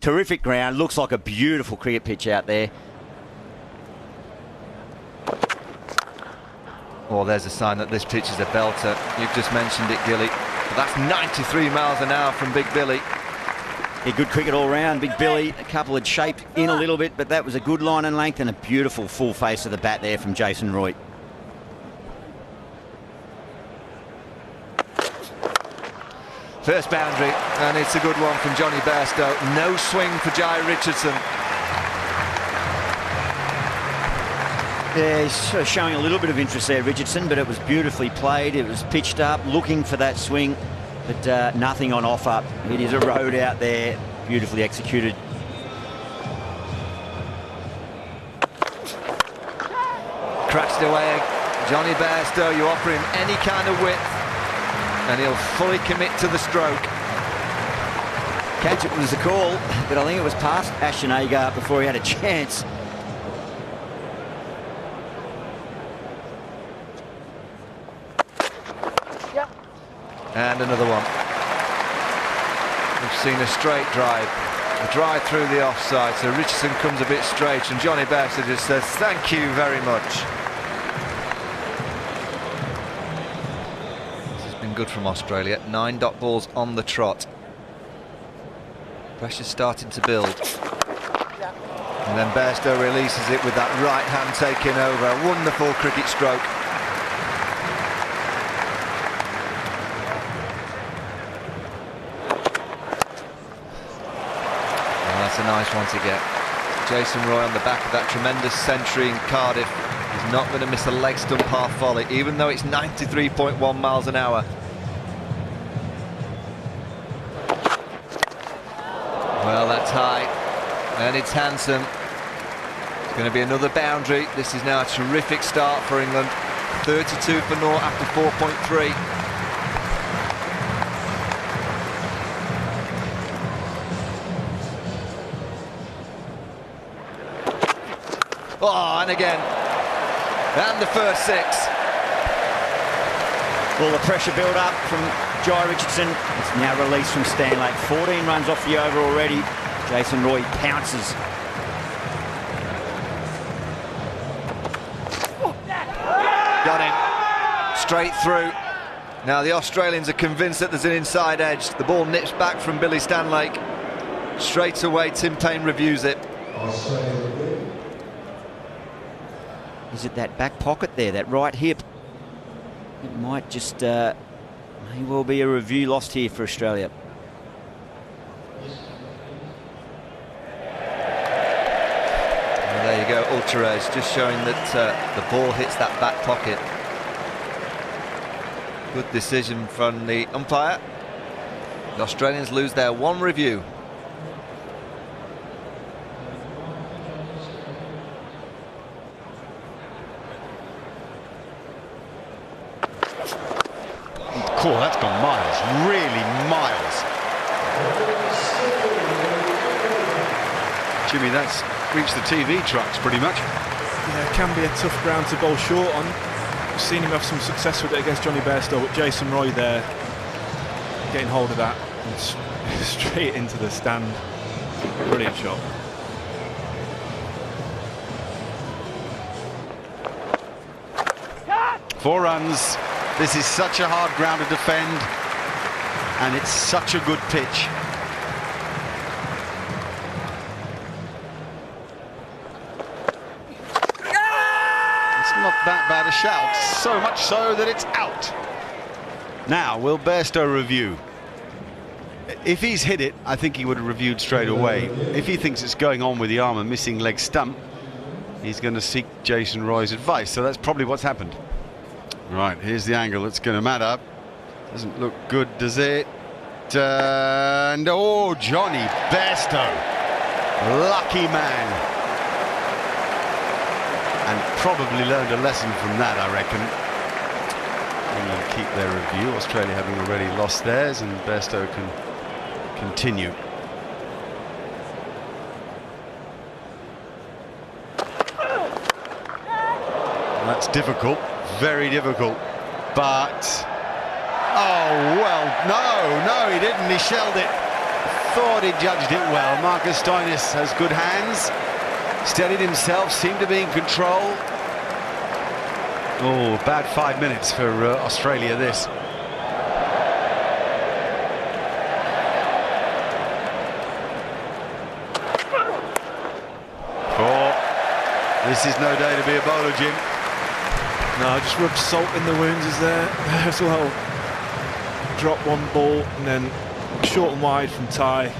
Terrific ground. Looks like a beautiful cricket pitch out there. Well, there's a sign that this pitch is a belter. You've just mentioned it, Gilly. But that's 93 miles an hour from Big Billy. Yeah, good cricket all round. Big Billy, a couple had shaped in a little bit, but that was a good line and length and a beautiful full face of the bat there from Jason Roy. First boundary, and it's a good one from Johnny Bairstow. No swing for Jai Richardson. Yeah, he's sort of showing a little bit of interest there, Richardson, but it was beautifully played. It was pitched up, looking for that swing, but nothing on offer. It is a road out there, beautifully executed. Crashed away. Johnny Bairstow, you offer him any kind of width, and he'll fully commit to the stroke. Catch it was the call, but I think it was past Ashton Agar before he had a chance. And another one. We've seen a straight drive, a drive through the offside, so Richardson comes a bit straight, and Johnny Bairstow just says thank you very much. This has been good from Australia. 9 dot balls on the trot. Pressure's starting to build. And then Bairstow releases it with that right hand taking over. A wonderful cricket stroke. That's a nice one to get. Jason Roy on the back of that tremendous century in Cardiff. He's not going to miss a leg stump half volley, even though it's 93.1 miles an hour. Well, that's high, and it's handsome. It's going to be another boundary. This is now a terrific start for England. 32 for naught after 4.3. Oh, and again. And the first 6. Well, the pressure build up from Jai Richardson. It's now released from Stanley. 14 runs off the over already. Jason Roy pounces. Got him. Straight through. Now the Australians are convinced that there's an inside edge. The ball nips back from Billy Stanlake. Straight away, Tim Payne reviews it. Is it that back pocket there, that right hip? It might just may well be a review lost here for Australia. And there you go, ultra edge, just showing that the ball hits that back pocket. Good decision from the umpire. The Australians lose their one review. Cool, that's gone miles, really miles. Jimmy, that's reached the TV trucks pretty much. Yeah, it can be a tough ground to bowl short on. We've seen him have some success with it against Johnny Bairstow, but Jason Roy there getting hold of that and straight into the stand. Brilliant shot. Four runs. This is such a hard ground to defend, and it's such a good pitch. It's not that bad a shout, so much so that it's out. Now, will Bairstow review? If he's hit it, I think he would have reviewed straight away. If he thinks it's going on with the arm and missing leg stump, he's going to seek Jason Roy's advice, so that's probably what's happened. Right, here's the angle that's going to matter. Doesn't look good, does it? And oh, Johnny Bairstow, lucky man, and probably learned a lesson from that, I reckon. England keep their review, Australia having already lost theirs, and Bairstow can continue. That's difficult. Very difficult, but oh well, no, he didn't. He shelled it thought he judged it well. Marcus Stoinis has good hands, steadied himself, seemed to be in control. Oh, bad 5 minutes for Australia, this. This is no day to be a bowler, Jim. No, just rub salt in the wounds is there as well. Drop one ball and then short and wide from Ty.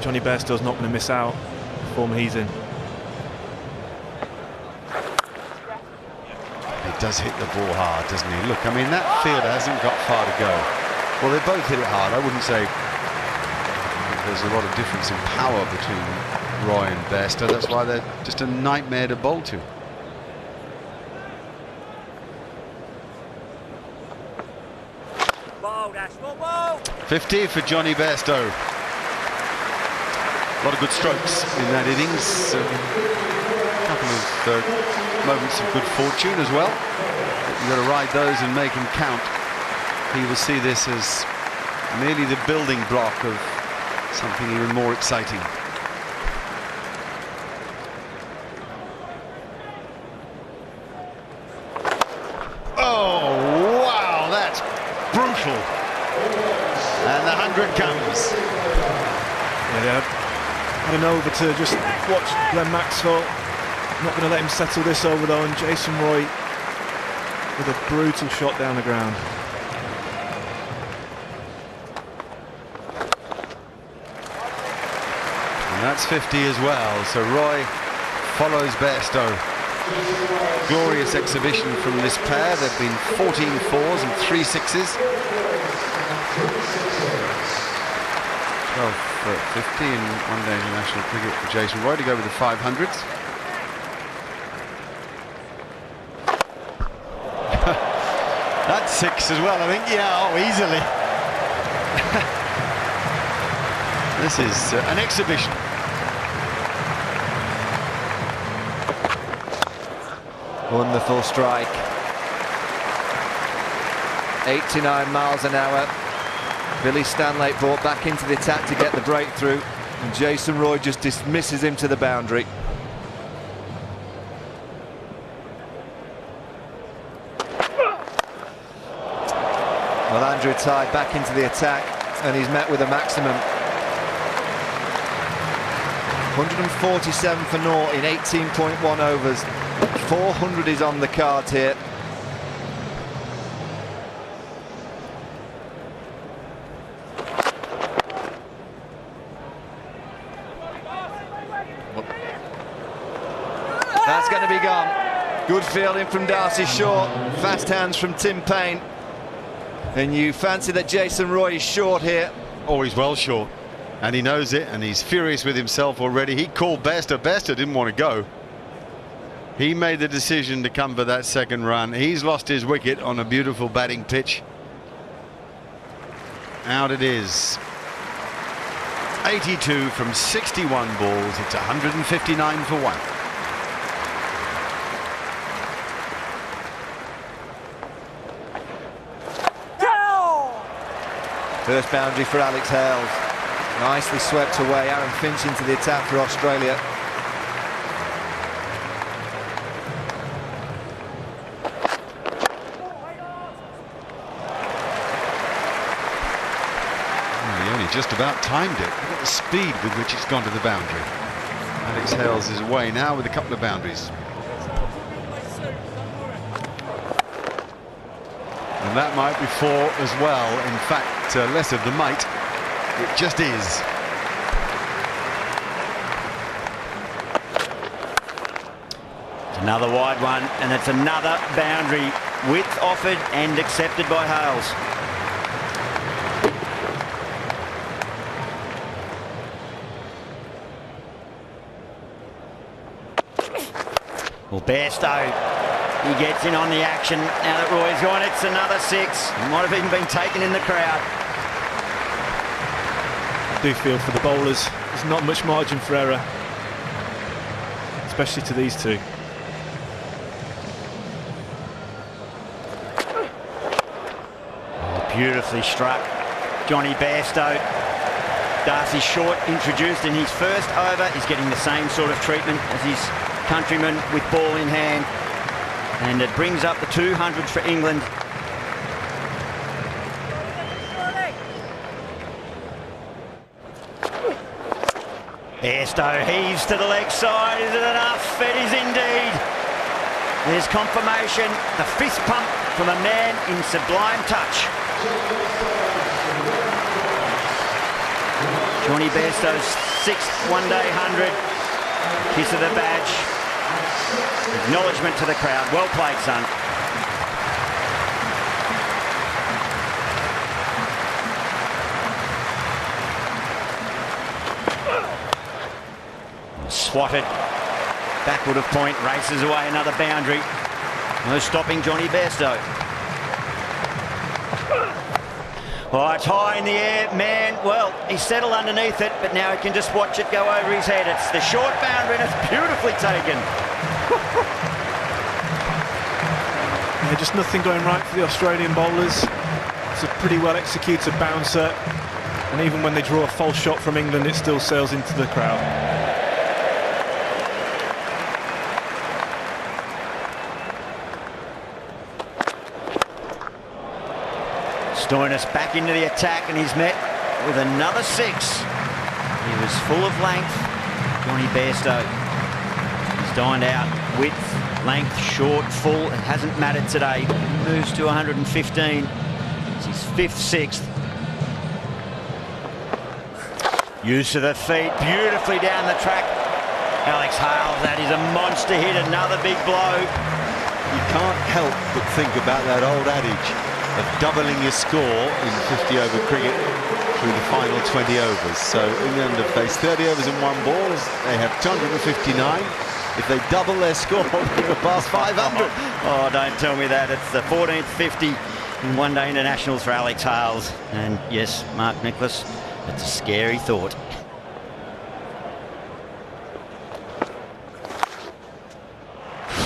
Johnny Bairstow's not going to miss out the form he's in. He does hit the ball hard, doesn't he? Look, I mean, that fielder hasn't got far to go. Well, they both hit it hard. I wouldn't say there's a lot of difference in power between Roy and Bairstow. That's why they're just a nightmare to bowl to. Ball, Dash, ball. 50 for Johnny Bairstow. A lot of good strokes in that innings. A couple of moments of good fortune as well. You've got to ride those and make them count. He will see this as merely the building block of something even more exciting. Oh, wow, that's brutal. And the 100 comes. Yeah, had an over to just watch Glenn Maxwell. Not going to let him settle this over though, and Jason Roy with a brutal shot down the ground. And that's 50 as well, so Roy follows Bairstow. Glorious exhibition from this pair. There have been 14 fours and 3 sixes. 12 for 50 in one-day international cricket for Jason Roy to go with the 500s. That's 6 as well, I think. Yeah, oh, easily. This is an exhibition. Wonderful strike. 89 miles an hour. Billy Stanlake brought back into the attack to get the breakthrough, and Jason Roy just dismisses him to the boundary. Well, Andrew Ty back into the attack, and he's met with a maximum. 147 for naught in 18.1 overs. 400 is on the cards here. That's going to be gone. Good fielding from Darcy Short. Fast hands from Tim Payne. And you fancy that Jason Roy is short here. Oh, he's well short. And he knows it, and he's furious with himself already. He called Bairstow. Bairstow didn't want to go. He made the decision to come for that second run. He's lost his wicket on a beautiful batting pitch. Out it is. 82 from 61 balls. It's 159 for 1. First boundary for Alex Hales. Nicely swept away. Aaron Finch into the attack for Australia. Well, he only just about timed it. Look at the speed with which it's gone to the boundary. Alex Hales is away now with a couple of boundaries. And that might be 4 as well. In fact, less of the might. It just is. Another wide one, and it's another boundary. Width offered and accepted by Hales. Well, Bairstow, he gets in on the action. Now that Roy's gone, it's another 6. He might have even been taken in the crowd. I do feel for the bowlers, there's not much margin for error, especially to these two. Oh, beautifully struck, Johnny Bairstow. Darcy Short introduced in his first over. He's getting the same sort of treatment as his countryman with ball in hand. And it brings up the 200s for England. Bairstow heaves to the leg side. Is it enough? It is indeed. There's confirmation. The fist pump from a man in sublime touch. Johnny Bairstow's 6th one-day 100. Kiss of the badge. Acknowledgement to the crowd. Well played, son. Swatted. Backward of point. Races away another boundary. No stopping Johnny Bairstow. Oh, it's high in the air, man. Well, he's settled underneath it, but now he can just watch it go over his head. It's the short boundary, and it's beautifully taken. Yeah, just nothing going right for the Australian bowlers. It's a pretty well executed bouncer, and even when they draw a false shot from England, it still sails into the crowd. Stoinis back into the attack, and he's met with another 6. He was full of length, Johnny Bairstow. He's dined out width, length, short, full. It hasn't mattered today. Moves to 115. It's his 5th, 6th. Use of the feet, beautifully down the track. Alex Hales, that is a monster hit, another big blow. You can't help but think about that old adage of doubling your score in 50-over cricket through the final 20 overs. So England have faced 30 overs in one ball. They have 259. If they double their score, they'll pass 500. Oh, don't tell me that. It's the 14th 50 in one-day internationals for Alex Hales. And yes, Mark Nicholas, it's a scary thought.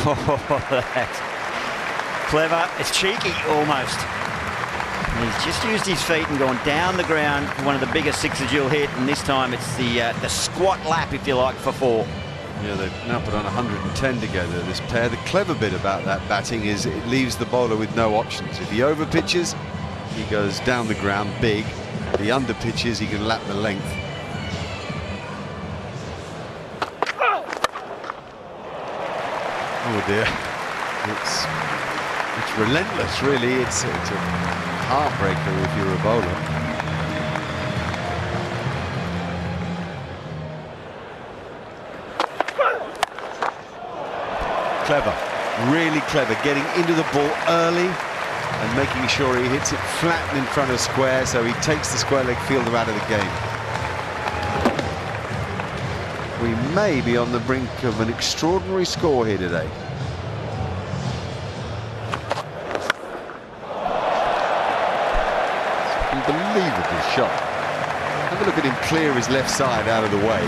Oh, that's clever. It's cheeky, almost. He's just used his feet and gone down the ground for one of the biggest 6s you'll hit, and this time it's the squat lap, if you like, for 4. Yeah, they've now put on 110 together, this pair. The clever bit about that batting is it leaves the bowler with no options. If he over pitches, he goes down the ground big. If he under pitches, he can lap the length. Oh dear, it's relentless, really. It's a heartbreaker if you're a bowler. Clever, really clever, getting into the ball early and making sure he hits it flat in front of square, so he takes the square leg fielder out of the game. We may be on the brink of an extraordinary score here today. Unbelievable shot. Have a look at him clear his left side out of the way.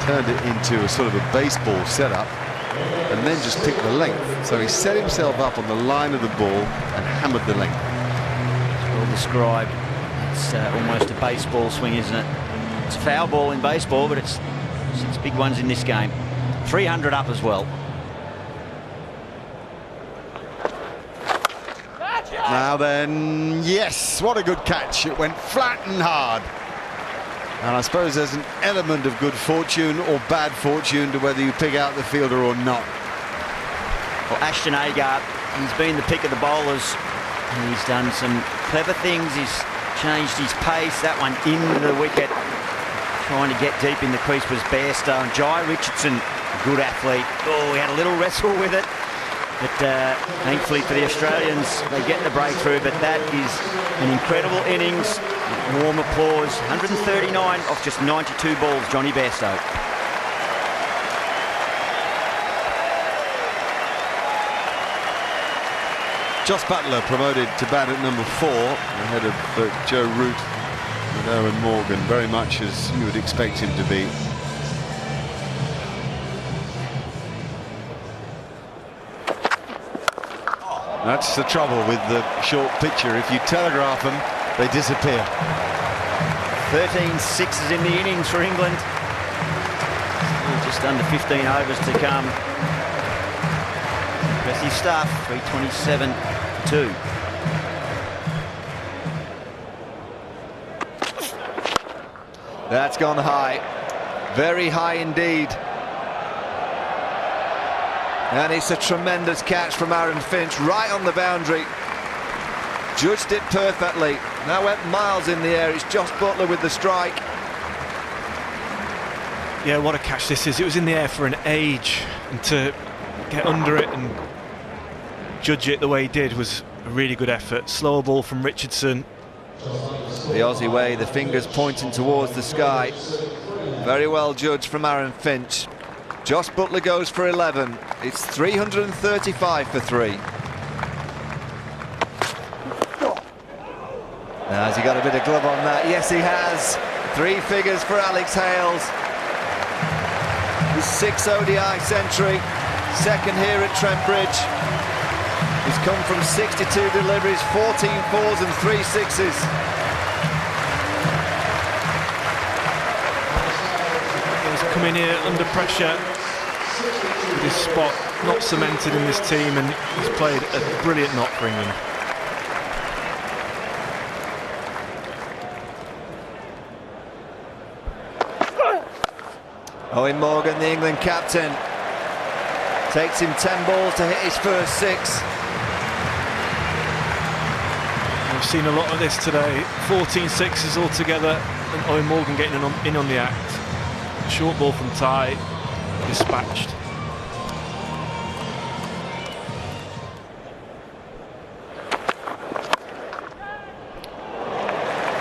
Turned it into a sort of a baseball setup and then just picked the length. So he set himself up on the line of the ball and hammered the length. It's well described. It's almost a baseball swing, isn't it? It's a foul ball in baseball, but it's 6 big ones in this game. 300 up as well. Now then, yes, what a good catch. It went flat and hard. And I suppose there's an element of good fortune or bad fortune to whether you pick out the fielder or not. Well, Ashton Agar, he's been the pick of the bowlers. And he's done some clever things. He's changed his pace. That one into the wicket. Trying to get deep in the crease was Bairstow. And Jai Richardson, good athlete. Oh, he had a little wrestle with it. But thankfully for the Australians, they get the breakthrough. But that is an incredible innings. Warm applause. 139 off just 92 balls, Johnny Bairstow. Joss Butler promoted to bat at number 4 ahead of Joe Root and Owen Morgan, very much as you would expect him to be. That's the trouble with the short pitcher. If you telegraph them, they disappear. 13 sixes in the innings for England. Still just under 15 overs to come. Impressive stuff, 327-2. That's gone high. Very high indeed. And it's a tremendous catch from Aaron Finch, right on the boundary. Judged it perfectly. Now went miles in the air. It's Josh Butler with the strike. Yeah, what a catch this is. It was in the air for an age, and to get under it and judge it the way he did was a really good effort. Slower ball from Richardson. The Aussie way, the fingers pointing towards the sky. Very well judged from Aaron Finch. Josh Butler goes for 11. It's 335 for 3. Now, has he got a bit of glove on that? Yes, he has. 3 figures for Alex Hales. His 6th ODI century. Second here at Trent Bridge. He's come from 62 deliveries, 14 fours and 3 sixes. He's coming here under pressure with his spot not cemented in this team, and he's played a brilliant knock for England. Owen Morgan, the England captain, takes him 10 balls to hit his first 6. We've seen a lot of this today. 14 sixes altogether, and Owen Morgan getting in on the act. Short ball from Ty, dispatched.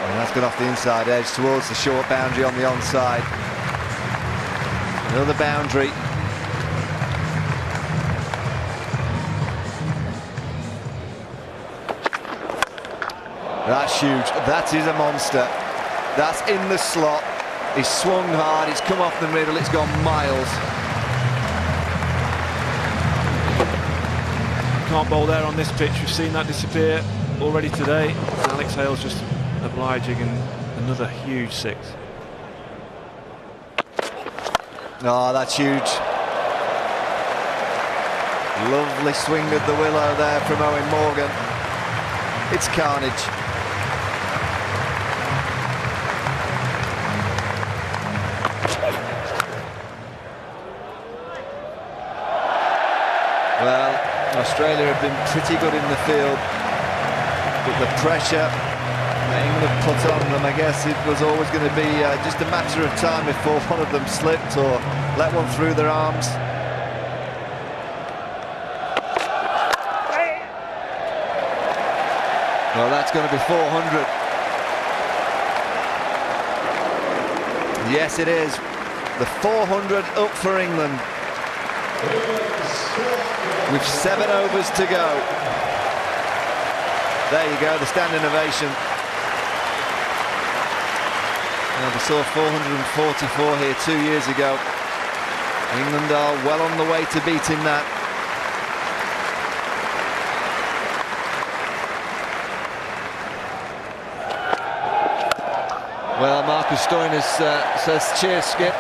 And that's gone off the inside edge towards the short boundary on the onside. Another boundary. That's huge. That is a monster. That's in the slot. He's swung hard. It's come off the middle. It's gone miles. Can't bowl there on this pitch. We've seen that disappear already today. Alex Hales just obliging, and another huge 6. Oh, that's huge. Lovely swing of the willow there from Owen Morgan. It's carnage. Well, Australia have been pretty good in the field, but the pressure that England put on them, I guess it was always going to be just a matter of time before one of them slipped or let one through their arms. Well, that's going to be 400. Yes, it is. The 400 up for England. With 7 overs to go. There you go, the standing ovation. Now, we saw 444 here 2 years ago. England are well on the way to beating that. Well, Marcus Stoinis says, cheers, Skip.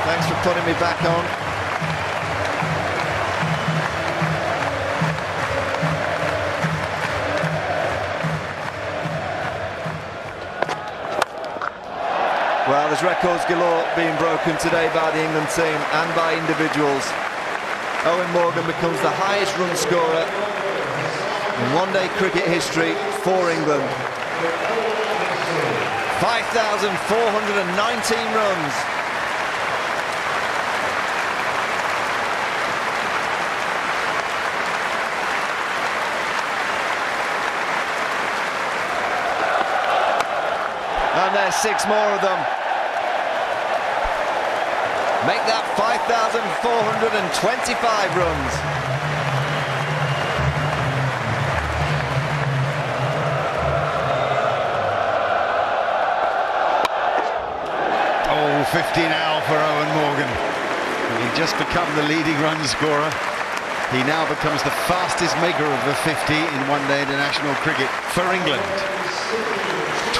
Thanks for putting me back on. Well, there's records galore being broken today by the England team and by individuals. Owen Morgan becomes the highest run scorer in one-day cricket history for England. 5,419 runs. And there's 6 more of them. Make that 5,425 runs. Oh, 50 now for Owen Morgan. He just become the leading run scorer. He now becomes the fastest maker of the 50 in one-day international cricket for England.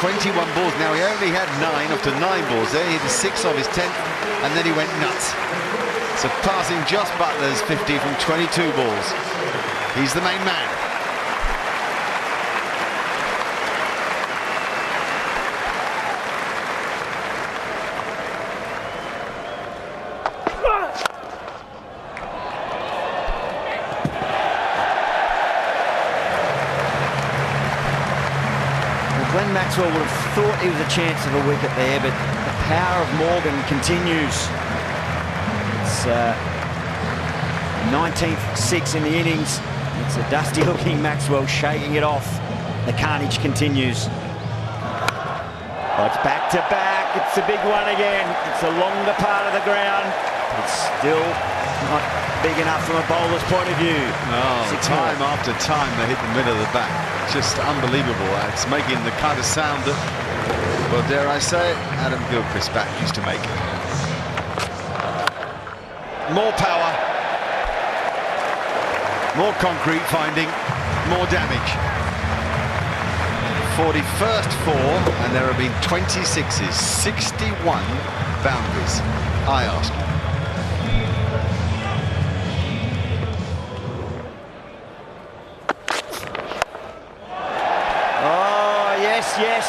21 balls. Now, he only had 9 after 9 balls there. He had 6 of his 10th, and then he went nuts. Surpassing Joss Butler's 50 from 22 balls. He's the main man. Glenn Maxwell would have thought he was a chance of a wicket there, but the power of Morgan continues. It's 19th 6 in the innings. It's a dusty-looking Maxwell shaking it off. The carnage continues. Oh, it's back-to-back. It's a big one again. It's a longer part of the ground. It's still not big enough from a bowler's point of view. Oh, time after time they hit the middle of the bat. Just unbelievable. It's making the kind of sound that, well, dare I say it, Adam Gilchrist's bat used to make. More power, more concrete finding, more damage. 41st 4, and there have been 26s, 61 boundaries, I ask you.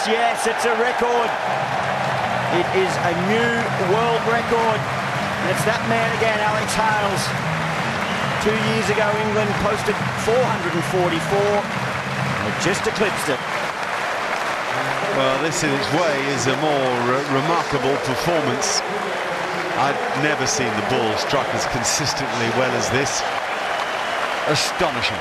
Yes, it's a record. It is a new world record. And it's that man again, Alex Hales. 2 years ago, England posted 444. They just eclipsed it. Well, this in its way is a more remarkable performance. I've never seen the ball struck as consistently well as this. Astonishing.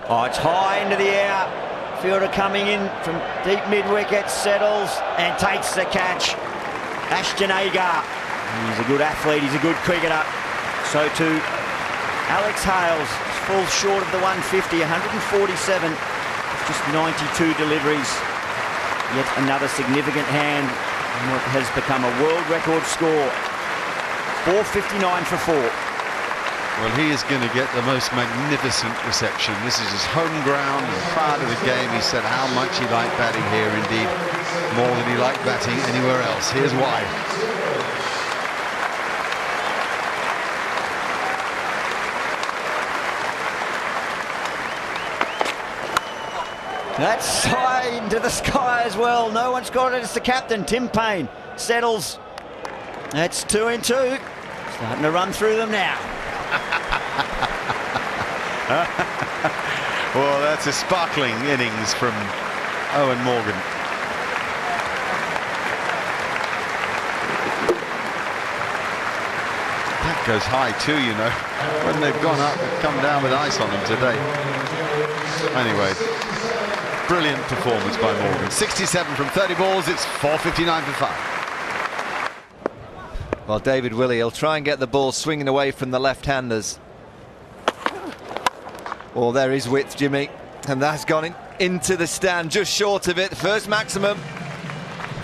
Oh, it's high into the air. Fielder coming in from deep mid-wicket, settles and takes the catch. Ashton Agar. He's a good athlete, he's a good cricketer. So too Alex Hales falls short of the 150, 147, just 92 deliveries. Yet another significant hand in what has become a world record score. 459 for 4. Well, he is going to get the most magnificent reception. This is his home ground, and prior to the game he said how much he liked batting here, indeed more than he liked batting anywhere else. Here's why. That's high into the sky as well. No one's got it. It's the captain, Tim Payne. Settles. That's 2 in 2. Starting to run through them now. Well, that's a sparkling innings from Owen Morgan. That goes high too, you know. When they've gone up, they've come down with ice on them today. Anyway, brilliant performance by Morgan. 67 from 30 balls, it's 459 for 5. Well, David Willey, he'll try and get the ball swinging away from the left-handers. Well, there is width, Jimmy, and that's gone into the stand, just short of it. First maximum.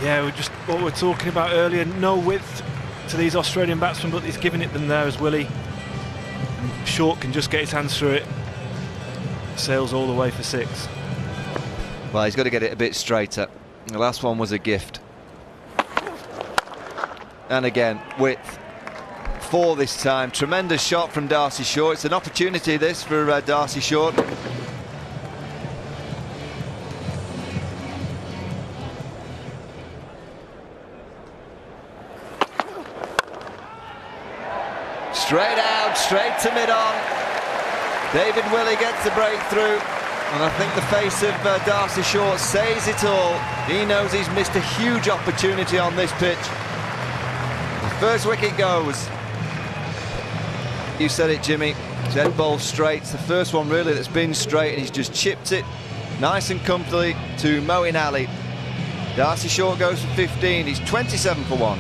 Yeah, what we were talking about earlier, no width to these Australian batsmen, but he's giving it them there as Willey. And Short can just get his hands through it. Sails all the way for 6. Well, he's got to get it a bit straighter. The last one was a gift. And again, width. 4 this time. Tremendous shot from Darcy Short. It's an opportunity, this, for Darcy Short. Straight out, straight to mid-on. David Willey gets the breakthrough. And I think the face of Darcy Short says it all. He knows he's missed a huge opportunity on this pitch. The first wicket goes. You said it, Jimmy. Dead ball straight. It's the first one really that's been straight, and he's just chipped it nice and comfortably to Moeen Ali. Darcy Short goes for 15. He's 27 for 1.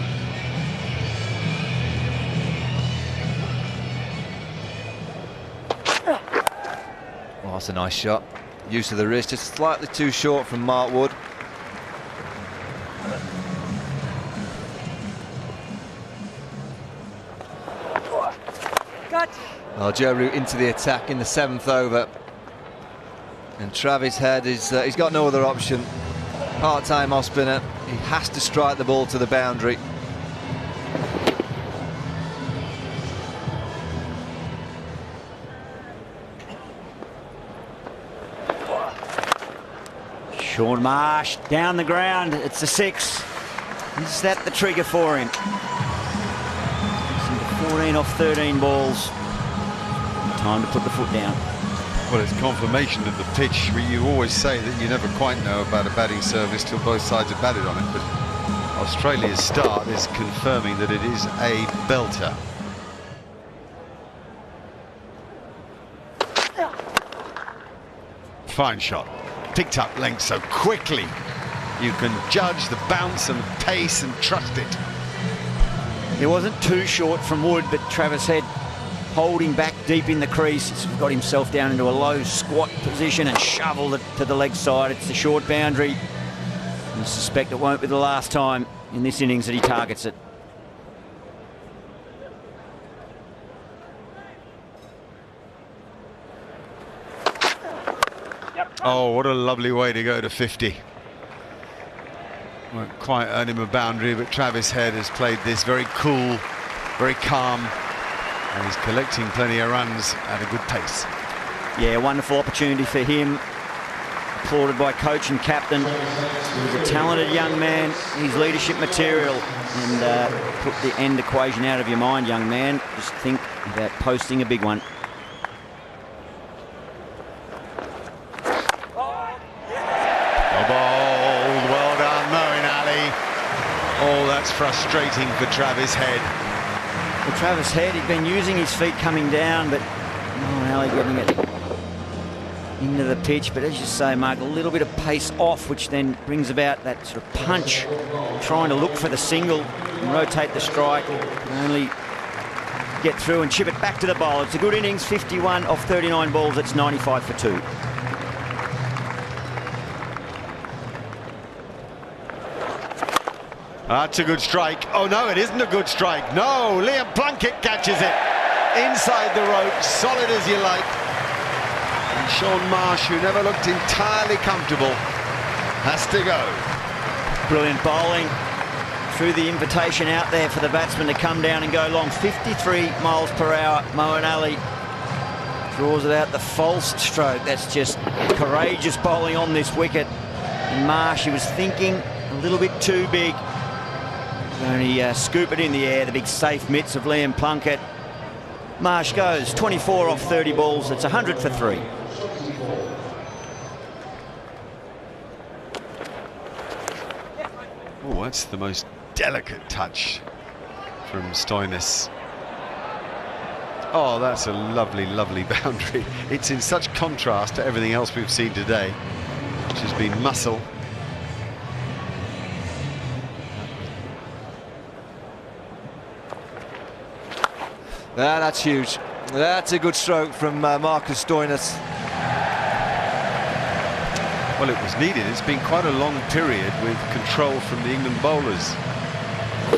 Oh, that's a nice shot. Use of the wrist, just slightly too short from Mark Wood. Well, Joe Root into the attack in the 7th over. And Travis Head he's got no other option. Part-time off spinner. He has to strike the ball to the boundary. Sean Marsh down the ground. It's a 6. Is that the trigger for him? 14 off 13 balls. Time to put the foot down. Well, it's confirmation of the pitch. You always say that you never quite know about a batting service till both sides have batted on it, but Australia's start is confirming that it is a belter. Fine shot. Picked up length so quickly. You can judge the bounce and pace and trust it. It wasn't too short from Wood, but Travis Head holding back deep in the crease. He's got himself down into a low squat position and shoveled it to the leg side. It's a short boundary. I suspect it won't be the last time in this innings that he targets it. Oh, what a lovely way to go to 50. Won't quite earn him a boundary, but Travis Head has played this very cool, very calm, and he's collecting plenty of runs at a good pace. Yeah, wonderful opportunity for him. Applauded by coach and captain. He's a talented young man. He's leadership material. And put the end equation out of your mind, young man. Just think about posting a big one. Well done, Moeen Ali. Oh, that's frustrating for Travis Head. Well, Travis Head, he'd been using his feet coming down, but Moeen Ali getting it into the pitch. But as you say, Mark, a little bit of pace off, which then brings about that sort of punch, trying to look for the single and rotate the strike. Can only get through and chip it back to the bowler. It's a good innings, 51 off 39 balls. It's 95 for 2. That's a good strike. Oh no, it isn't a good strike. No, Liam Plunkett catches it inside the rope, solid as you like. And Sean Marsh, who never looked entirely comfortable, has to go. Brilliant bowling. Threw the invitation out there for the batsman to come down and go long. 53 miles per hour. Moeen Ali draws it out the false stroke. That's just courageous bowling on this wicket. And Marsh, he was thinking a little bit too big. Only scoop it in the air, the big safe mitts of Liam Plunkett. Marsh goes 24 off 30 balls. It's 100 for 3. Oh, that's the most delicate touch from Stoinis. Oh, that's a lovely, lovely boundary. It's in such contrast to everything else we've seen today, which has been muscle. That's huge. That's a good stroke from Marcus Stoinis. Well, it was needed. It's been quite a long period with control from the England bowlers.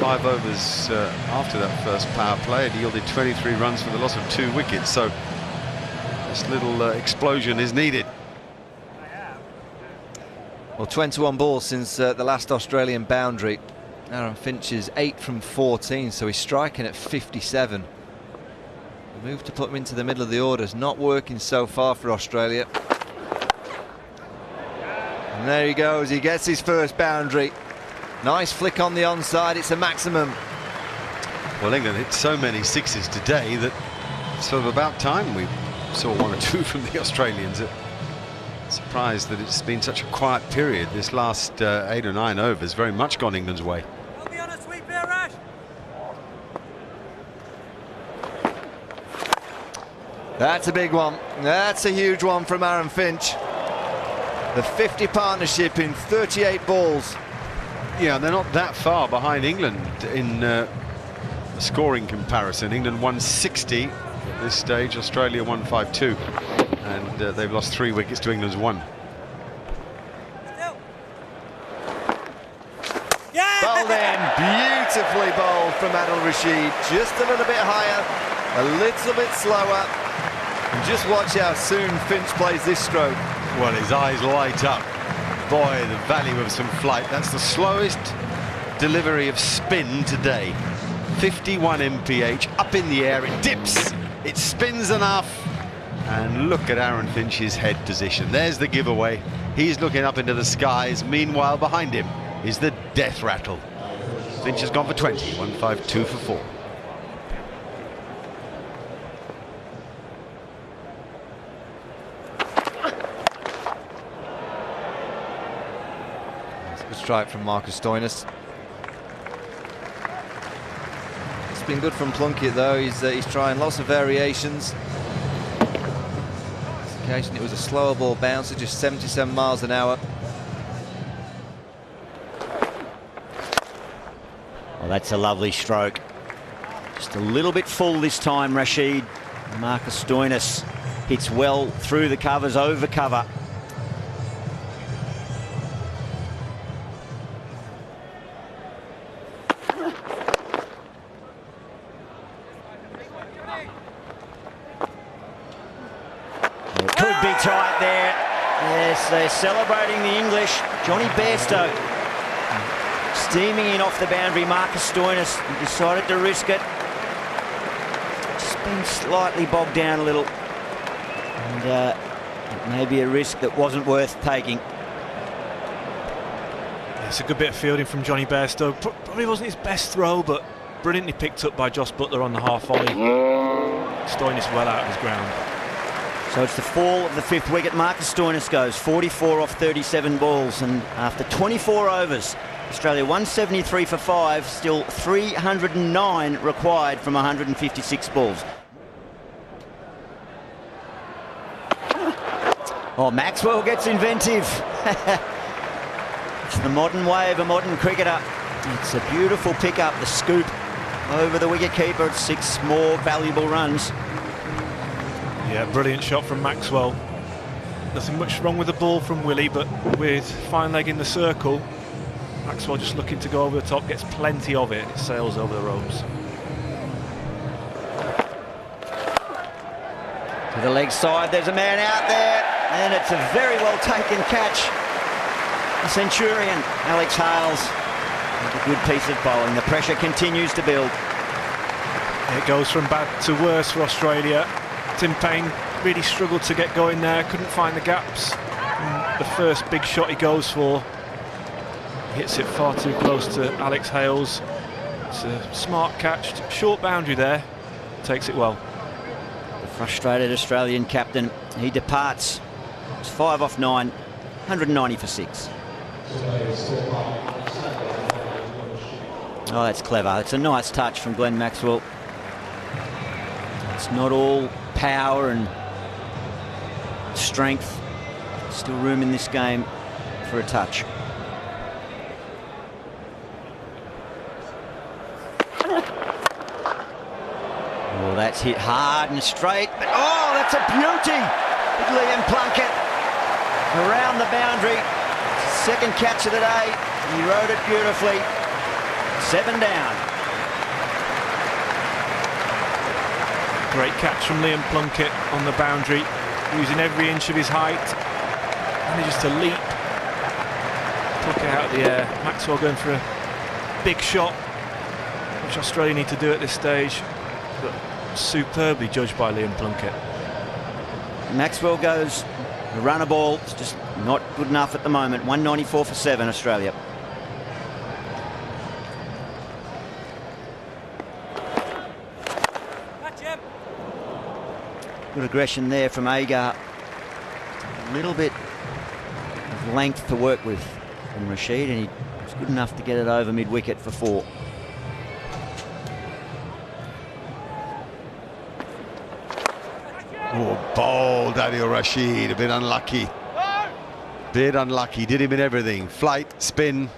5 overs after that first power play, it yielded 23 runs for the loss of 2 wickets. So this little explosion is needed. Well, 21 balls since the last Australian boundary. Aaron Finch is 8 from 14, so he's striking at 57. The move to put him into the middle of the order is not working so far for Australia. And there he goes, he gets his first boundary. Nice flick on the onside, it's a maximum. Well, England hit so many sixes today that it's sort of about time we saw 1 or 2 from the Australians. Surprised that it's been such a quiet period. This last 8 or 9 overs very much gone England's way. I'll be on a sweep here, Rash. That's a big one. That's a huge one from Aaron Finch. The 50 partnership in 38 balls. Yeah, they're not that far behind England in a scoring comparison. England 160 at this stage, Australia 152, and they've lost 3 wickets to England's 1. Still. Yeah! Bowled in, beautifully bowled from Adil Rashid, just a little bit higher A little bit slower. And just watch how soon Finch plays this stroke. Well, his eyes light up. Boy, the value of some flight. That's the slowest delivery of spin today. 51 mph, up in the air, it dips, it spins enough. And look at Aaron Finch's head position. There's the giveaway. He's looking up into the skies. Meanwhile, behind him is the death rattle. Finch has gone for 20, 152 for 4. That's a good strike from Marcus Stoinis. It's been good from Plunkett though. He's trying lots of variations. This occasion it was a slower ball bouncer, just 77 miles an hour. Well, that's a lovely stroke. Just a little bit full this time, Rashid. Marcus Stoinis hits well through the covers, over cover. It could be tight there. Yes, they're celebrating the English. Johnny Bairstow steaming in off the boundary. Marcus Stoinis decided to risk it. Just been slightly bogged down a little. And maybe a risk that wasn't worth taking. It's a good bit of fielding from Johnny Bairstow. Probably wasn't his best throw, but brilliantly picked up by Joss Butler on the half volley. Stoinis well out of his ground. So it's the fall of the 5th wicket. Marcus Stoinis goes 44 off 37 balls, and after 24 overs, Australia 173 for 5, still 309 required from 156 balls. Oh, Maxwell gets inventive. It's the modern way of a modern cricketer. It's a beautiful pickup, the scoop over the wicketkeeper. It's 6 more valuable runs. Yeah, brilliant shot from Maxwell. Nothing much wrong with the ball from Willie, but with fine leg in the circle, Maxwell just looking to go over the top, gets plenty of it, and it sails over the ropes. To the leg side, there's a man out there, and it's a very well taken catch. The Centurion, Alex Hales, with a good piece of bowling. The pressure continues to build. It goes from bad to worse for Australia. Tim Payne really struggled to get going there, couldn't find the gaps. And the first big shot he goes for, he hits it far too close to Alex Hales. It's a smart catch, short boundary there, takes it well. The frustrated Australian captain, he departs. It's 5 off 9, 190 for 6. Oh, that's clever. It's a nice touch from Glenn Maxwell. It's not all power and strength. Still room in this game for a touch. Oh, that's hit hard and straight, but oh, that's a beauty! Big Liam Plunkett around the boundary. Second catch of the day. He rode it beautifully. 7 down. Great catch from Liam Plunkett on the boundary, using every inch of his height. Manages to leap, pluck it out of the air. Maxwell going for a big shot, which Australia need to do at this stage, but superbly judged by Liam Plunkett. Maxwell goes a runner ball. It's just not good enough at the moment. 194 for 7, Australia. Good aggression there from Agar. A little bit of length to work with from Rashid, and he was good enough to get it over mid-wicket for 4. Oh, bold Adil Rashid, a bit unlucky. Bit unlucky, did him in everything. Flight, spin.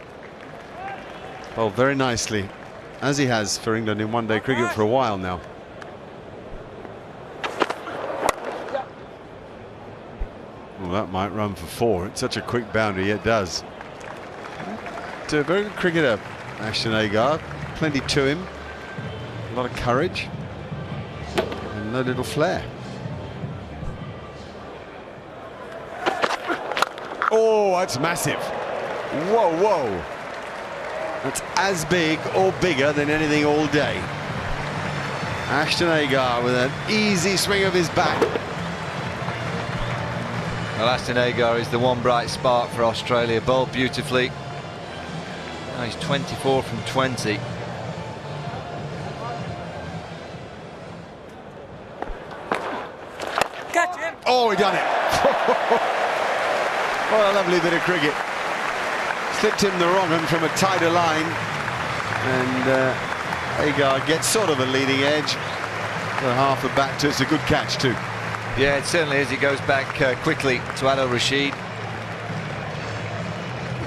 Bowled very nicely, as he has for England in one-day cricket for a while now. Well, that might run for 4. It's such a quick boundary, it does. To a very good cricketer, Ashton Agar. Plenty to him. A lot of courage. no little flair. Oh, that's massive. Whoa, whoa. That's as big or bigger than anything all day. Ashton Agar with an easy swing of his bat. Well, Ashton Agar is the one bright spark for Australia. Bowled beautifully. Now he's 24 from 20. Catch him! Oh, he done it. What a lovely bit of cricket. Slipped him the wrong one from a tighter line, and Agar gets sort of a leading edge. So half a bat to it's a good catch too. Yeah, it certainly is. He goes back quickly to Adil Rashid.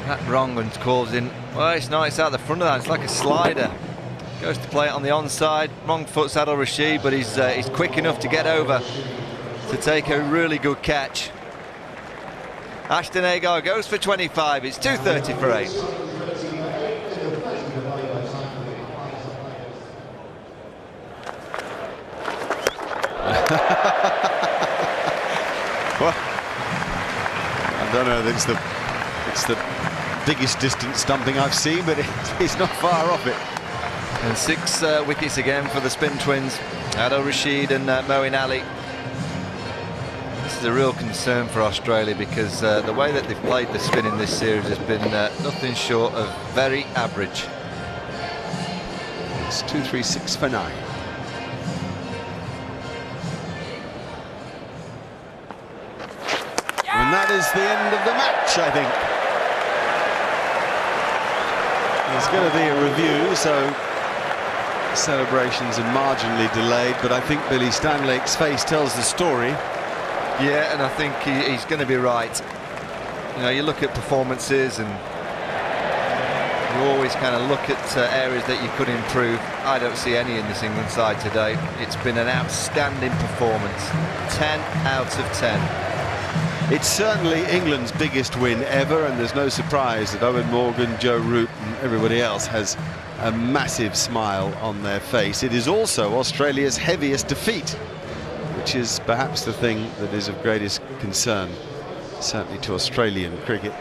That wrong one calls in. Well, it's not. It's out the front of that. It's like a slider. Goes to play it on the onside. Wrong foot's Adil Rashid, but he's quick enough to get over to take a really good catch. Ashton Agar goes for 25. It's 230 for 8. Well, I don't know. It's the biggest distance stumping I've seen, but it's not far off it. And 6 wickets again for the spin twins, Adil Rashid and Moeen Ali. This is a real concern for Australia because the way that they've played the spin in this series has been nothing short of very average. It's 236 for 9. And that is the end of the match, I think. There's going to be a review, so celebrations are marginally delayed, but I think Billy Stanlake's face tells the story. Yeah, and I think he's going to be right. You know, you look at performances and you always kind of look at areas that you could improve. I don't see any in this England side today. It's been an outstanding performance. 10 out of 10. It's certainly England's biggest win ever, and there's no surprise that Owen Morgan, Joe Root and everybody else has a massive smile on their face. It is also Australia's heaviest defeat, which is perhaps the thing that is of greatest concern, certainly to Australian cricket.